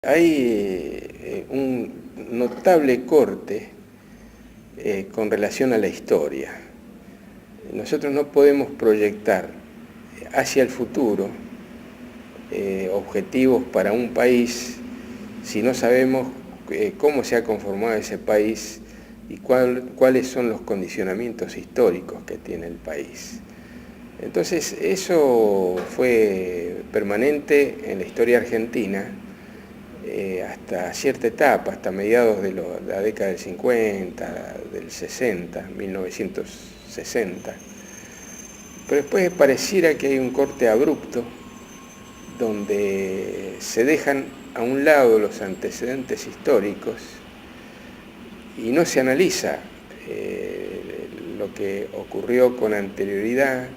Hay un notable corte con relación a la historia. Nosotros no podemos proyectar hacia el futuro objetivos para un país si no sabemos cómo se ha conformado ese país y cuáles son los condicionamientos históricos que tiene el país. Entonces, eso fue permanente en la historia argentina hasta cierta etapa, hasta mediados de la década del 50, del 60, 1960. Pero después pareciera que hay un corte abrupto donde se dejan a un lado los antecedentes históricos y no se analiza lo que ocurrió con anterioridad,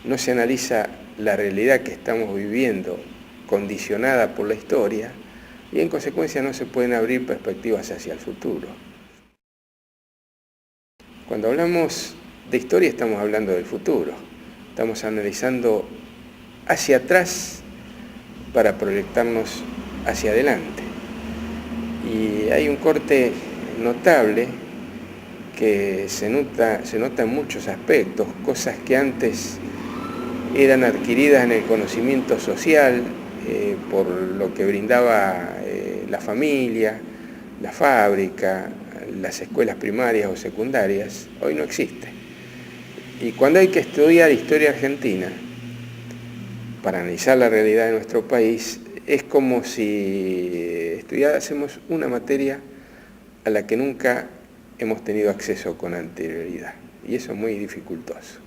no se analiza la realidad que estamos viviendo condicionada por la historia y en consecuencia no se pueden abrir perspectivas hacia el futuro. Cuando hablamos de historia estamos hablando del futuro, estamos analizando hacia atrás para proyectarnos hacia adelante. Y hay un corte notable que se nota en muchos aspectos, cosas que antes eran adquiridas en el conocimiento social por lo que brindaba la familia, la fábrica, las escuelas primarias o secundarias, hoy no existe. Y cuando hay que estudiar historia argentina, para analizar la realidad de nuestro país, es como si estudiásemos una materia a la que nunca hemos tenido acceso con anterioridad. Y eso es muy dificultoso.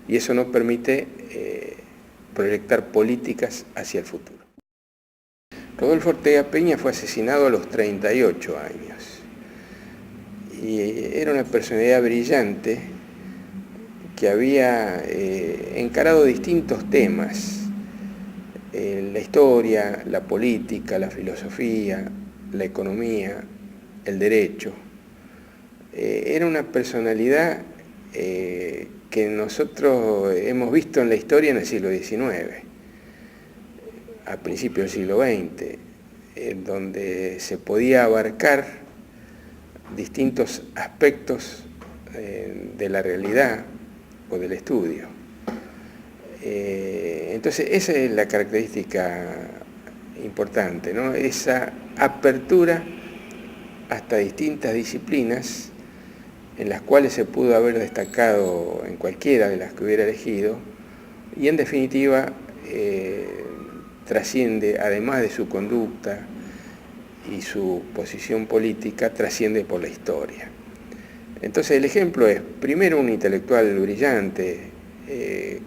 Y eso no permite proyectar políticas hacia el futuro. Rodolfo Ortega Peña fue asesinado a los 38 años. Y era una personalidad brillante que había encarado distintos temas. La historia, la política, la filosofía, la economía, el derecho. Era una personalidad que nosotros hemos visto en la historia en el siglo XIX, a principios del siglo XX, en donde se podía abarcar distintos aspectos de la realidad o del estudio. Entonces, esa es la característica importante, ¿no? Esa apertura hasta distintas disciplinas en las cuales se pudo haber destacado en cualquiera de las que hubiera elegido y en definitiva trasciende, además de su conducta y su posición política, trasciende por la historia. Entonces el ejemplo es, primero, un intelectual brillante,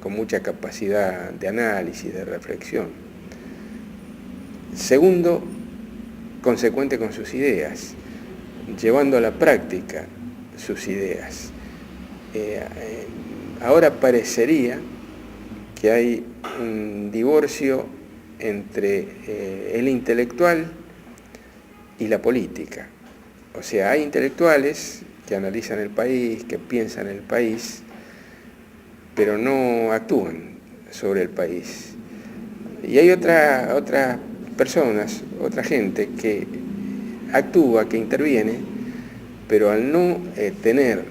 con mucha capacidad de análisis, de reflexión. Segundo, consecuente con sus ideas, llevando a la práctica sus ideas. Ahora parecería que hay un divorcio entre el intelectual y la política. O sea, hay intelectuales que analizan el país, que piensan el país, pero no actúan sobre el país. Y hay otras personas, otra gente que actúa, que interviene, pero al no tener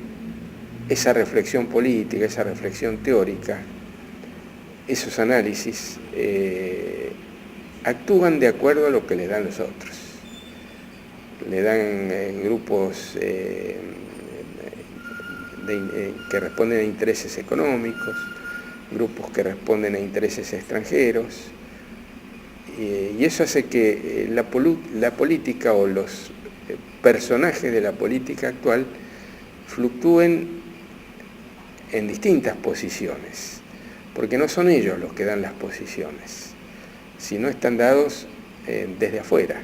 esa reflexión política, esa reflexión teórica, esos análisis, actúan de acuerdo a lo que le dan los otros. Le dan grupos que responden a intereses económicos, grupos que responden a intereses extranjeros, y eso hace que la política o los personajes de la política actual fluctúen en distintas posiciones, porque no son ellos los que dan las posiciones, sino están dados desde afuera,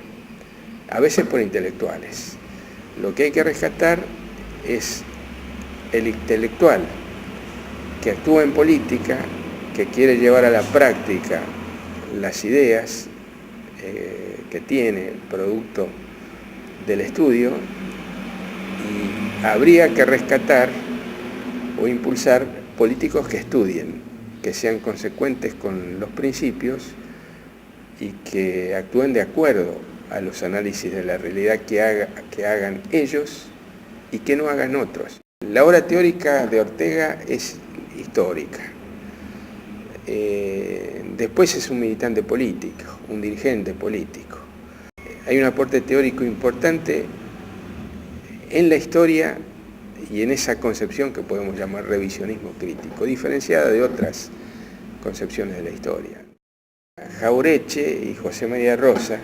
a veces por intelectuales. Lo que hay que rescatar es el intelectual que actúa en política, que quiere llevar a la práctica las ideas que tiene el producto del estudio, y habría que rescatar o impulsar políticos que estudien, que sean consecuentes con los principios y que actúen de acuerdo a los análisis de la realidad que hagan ellos y que no hagan otros. La obra teórica de Ortega es histórica. Después es un militante político, un dirigente político. Hay un aporte teórico importante en la historia y en esa concepción que podemos llamar revisionismo crítico, diferenciada de otras concepciones de la historia. Jauretche y José María Rosa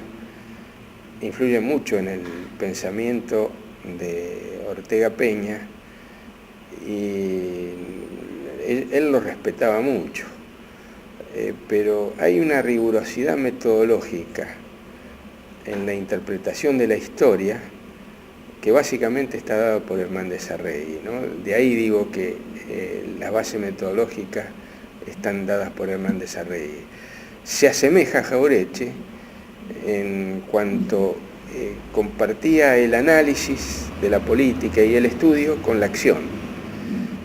influyen mucho en el pensamiento de Ortega Peña y él lo respetaba mucho, pero hay una rigurosidad metodológica en la interpretación de la historia que básicamente está dada por Hernández Arregui, ¿no? De ahí digo que las bases metodológicas están dadas por Hernández Arregui. Se asemeja a Jauretche en cuanto compartía el análisis de la política y el estudio con la acción,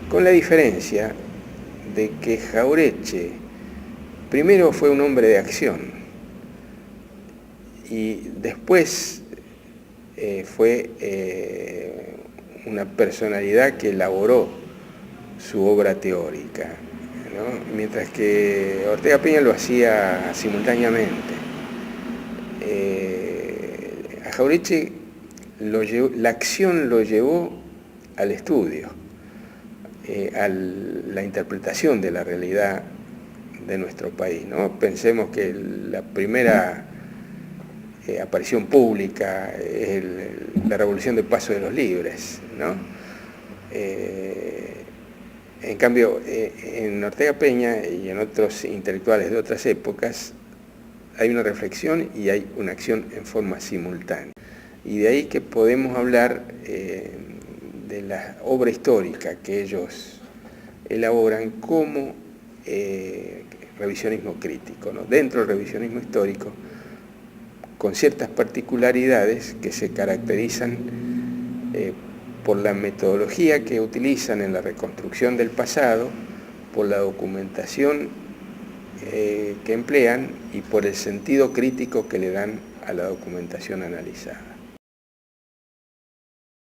con la diferencia de que Jauretche primero fue un hombre de acción y después fue una personalidad que elaboró su obra teórica, ¿no? Mientras que Ortega Peña lo hacía simultáneamente. A Jauretche la acción lo llevó al estudio, a la interpretación de la realidad de nuestro país, ¿no? Pensemos que la primera aparición pública es la Revolución del Paso de los Libres, ¿no? En cambio, en Ortega Peña y en otros intelectuales de otras épocas hay una reflexión y hay una acción en forma simultánea. Y de ahí que podemos hablar de la obra histórica que ellos elaboran como revisionismo crítico, ¿no? Dentro del revisionismo histórico, con ciertas particularidades que se caracterizan por la metodología que utilizan en la reconstrucción del pasado, por la documentación que emplean y por el sentido crítico que le dan a la documentación analizada.